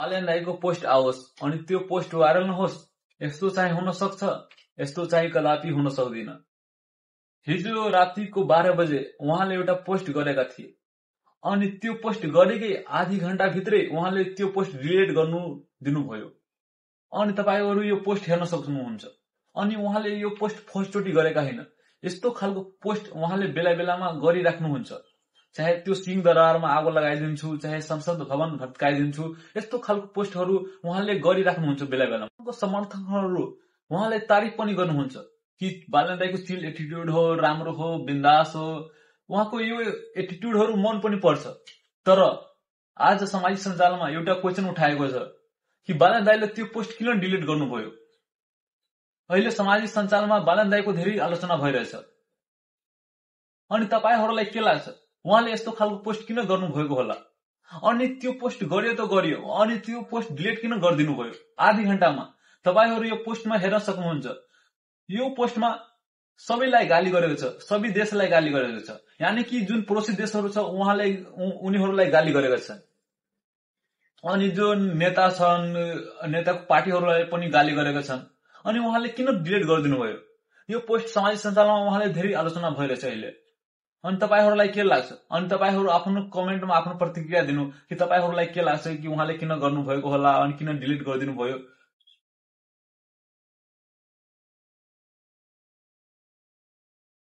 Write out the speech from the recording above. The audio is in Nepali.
बालेन दाईको पोस्ट आओस् अनि त्यो पोस्ट भाइरल नहोस्, यस्तो चाहिँ हुन सक्छ, यस्तो चाहिँ कदापि हुन सक्दैन। हिजो रातिको 12 बजे उहाँले एउटा पोस्ट गरेका थिए अनि त्यो पोस्ट गरेकै आधी घण्टा भित्रै उहाँले त्यो पोस्ट डिलिट गर्नु दिनुभयो। अनि तपाईहरु यो पोस्ट हेर्न सक्नुहुन्छ। अनि उहाँले यो पोस्ट फर्स्टचोटि गरेका हैन, यस्तो खालको पोस्ट उहाँले बेला बेलामा गरिराख्नुहुन्छ। चाहे त्यो सिंहदरबारमा आगो लगाइदिन्छु, चाहे संसद भवन भत्काइदिन्छु, यस्तो खालको पोस्टहरू उहाँले गरिराख्नुहुन्छ बेला बेलामा। उहाँको समर्थकहरू उहाँले तारिफ पनि गर्नुहुन्छ कि बालेन दाईको चिल एटिट्युड हो, राम्रो हो, बिन्दास हो। उहाँको यो एटिट्युडहरू मन पनि पर्छ। तर आज सामाजिक सञ्जालमा एउटा क्वेशन उठाएको छ कि बालेन दाईले त्यो पोस्ट किन डिलिट गर्नुभयो। अहिले सामाजिक सञ्जालमा बालेन दाईको धेरै आलोचना भइरहेछ। अनि तपाईहरुलाई के लाग्छ, उहाँले यस्तो खालको पोस्ट किन गर्नुभएको होला? अनि त्यो पोस्ट गर्यो त गर्यो, अनि त्यो पोस्ट डिलिट किन गरिदिनु भयो आधी घण्टामा? तपाईहरु यो पोस्टमा हेर्न सक्नुहुन्छ। यो पोस्टमा सबैलाई गाली गरेको छ, सबै देशलाई गाली गरेको छ। यानी कि जुन पडोसी देशहरू छ उनीहरूलाई गाली गरेका छन्। अनि जो नेता छन्, नेताको पार्टीहरूलाई पनि गाली गरेका छन्। अनि उहाँले किन डिलिट गरिदिनु भयो? यो पोस्ट सामाजिक सञ्जालमा उहाँले धेरै आलोचना भइरहेछ अहिले। अनि तपाईहरुलाई के लाग्छ? अनि तपाईहरु आफ्नो कमेन्टमा आफ्नो प्रतिक्रिया दिनु कि तपाईहरुलाई के लाग्छ कि उहाँले किन गर्नुभएको होला अनि किन डिलिट गरिदिनु भयो।